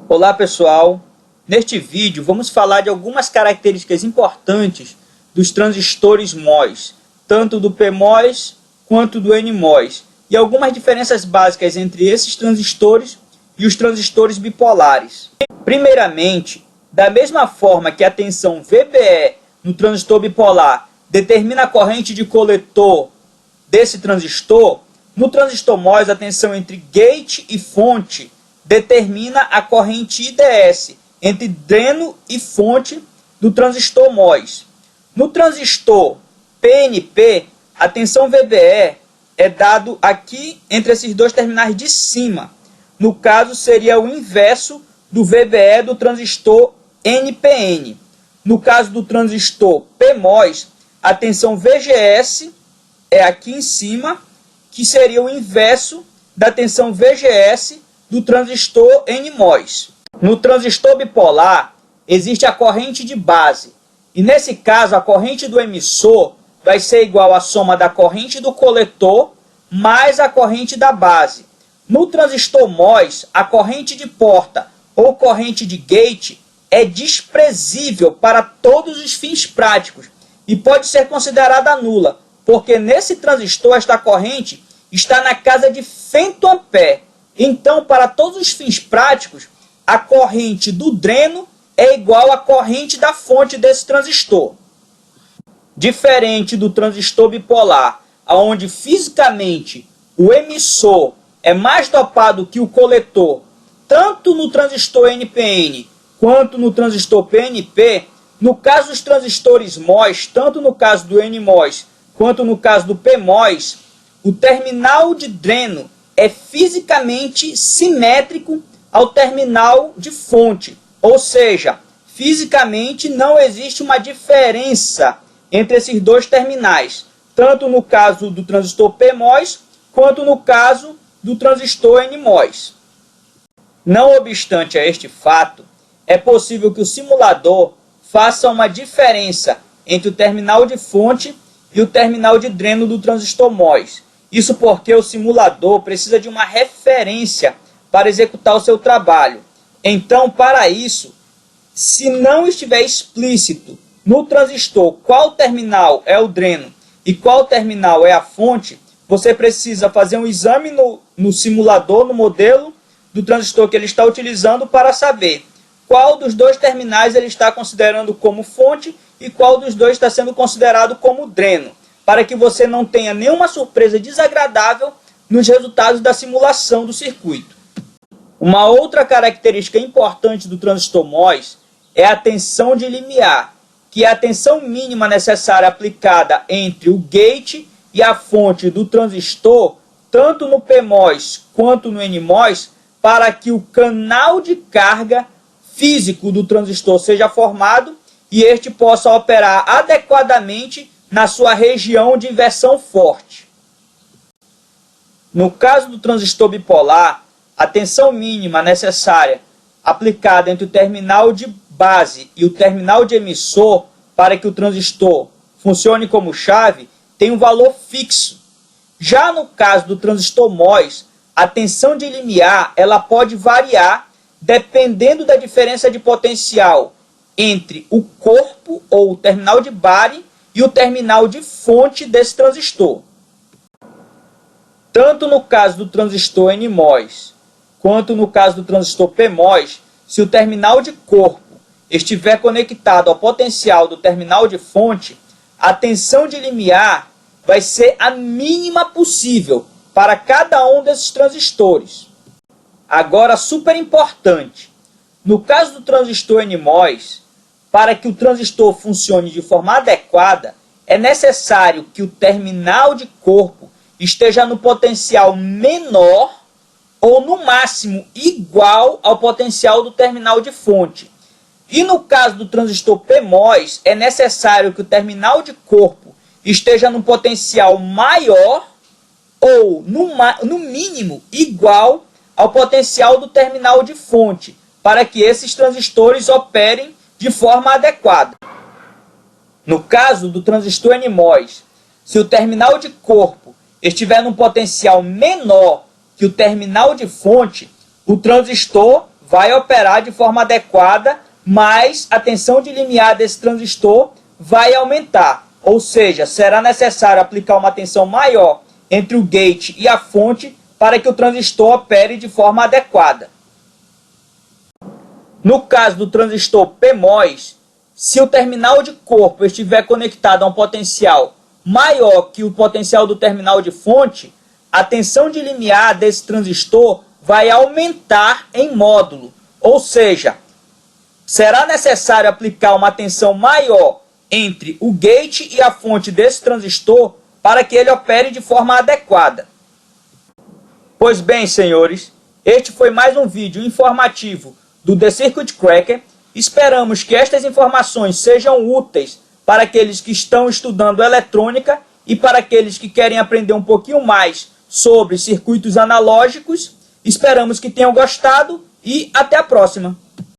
Olá pessoal, neste vídeo vamos falar de algumas características importantes dos transistores MOS, tanto do PMOS quanto do NMOS, e algumas diferenças básicas entre esses transistores e os transistores bipolares. Primeiramente, da mesma forma que a tensão VBE no transistor bipolar determina a corrente de coletor desse transistor, no transistor MOS a tensão entre gate e fonte determina a corrente IDS entre dreno e fonte do transistor MOS. No transistor PNP, a tensão VBE é dado aqui entre esses dois terminais de cima. No caso, seria o inverso do VBE do transistor NPN. No caso do transistor PMOS, a tensão VGS é aqui em cima, que seria o inverso da tensão VGS do transistor NMOS. No transistor bipolar, existe a corrente de base. E nesse caso, a corrente do emissor vai ser igual à soma da corrente do coletor mais a corrente da base. No transistor MOS, a corrente de porta ou corrente de gate é desprezível para todos os fins práticos e pode ser considerada nula, porque nesse transistor esta corrente está na casa de femtoampere. Então, para todos os fins práticos, a corrente do dreno é igual à corrente da fonte desse transistor. Diferente do transistor bipolar, onde fisicamente o emissor é mais dopado que o coletor, tanto no transistor NPN quanto no transistor PNP, no caso dos transistores MOS, tanto no caso do NMOS quanto no caso do PMOS, o terminal de dreno é fisicamente simétrico ao terminal de fonte, ou seja, fisicamente não existe uma diferença entre esses dois terminais, tanto no caso do transistor PMOS quanto no caso do transistor NMOS. Não obstante a este fato, é possível que o simulador faça uma diferença entre o terminal de fonte e o terminal de dreno do transistor MOS. Isso porque o simulador precisa de uma referência para executar o seu trabalho. Então, para isso, se não estiver explícito no transistor qual terminal é o dreno e qual terminal é a fonte, você precisa fazer um exame no simulador, no modelo do transistor que ele está utilizando, para saber qual dos dois terminais ele está considerando como fonte e qual dos dois está sendo considerado como dreno, para que você não tenha nenhuma surpresa desagradável nos resultados da simulação do circuito. Uma outra característica importante do transistor MOS é a tensão de limiar, que é a tensão mínima necessária aplicada entre o gate e a fonte do transistor, tanto no PMOS quanto no NMOS, para que o canal de carga físico do transistor seja formado e este possa operar adequadamente na sua região de inversão forte. No caso do transistor bipolar, a tensão mínima necessária aplicada entre o terminal de base e o terminal de emissor para que o transistor funcione como chave tem um valor fixo. Já no caso do transistor MOS, a tensão de limiar ela pode variar dependendo da diferença de potencial entre o corpo ou o terminal de base e o terminal de fonte desse transistor. Tanto no caso do transistor NMOS quanto no caso do transistor PMOS, se o terminal de corpo estiver conectado ao potencial do terminal de fonte, a tensão de limiar vai ser a mínima possível para cada um desses transistores. Agora, super importante, no caso do transistor NMOS, para que o transistor funcione de forma adequada, é necessário que o terminal de corpo esteja no potencial menor ou no máximo igual ao potencial do terminal de fonte. E no caso do transistor PMOS, é necessário que o terminal de corpo esteja no potencial maior ou no mínimo igual ao potencial do terminal de fonte, para que esses transistores operem de forma adequada. No caso do transistor NMOS, se o terminal de corpo estiver num potencial menor que o terminal de fonte, o transistor vai operar de forma adequada, mas a tensão de limiar desse transistor vai aumentar. Ou seja, será necessário aplicar uma tensão maior entre o gate e a fonte para que o transistor opere de forma adequada. No caso do transistor PMOS, se o terminal de corpo estiver conectado a um potencial maior que o potencial do terminal de fonte, a tensão de limiar desse transistor vai aumentar em módulo. Ou seja, será necessário aplicar uma tensão maior entre o gate e a fonte desse transistor para que ele opere de forma adequada. Pois bem, senhores, este foi mais um vídeo informativo do The Circuit Cracker. Esperamos que estas informações sejam úteis para aqueles que estão estudando eletrônica e para aqueles que querem aprender um pouquinho mais sobre circuitos analógicos. Esperamos que tenham gostado e até a próxima!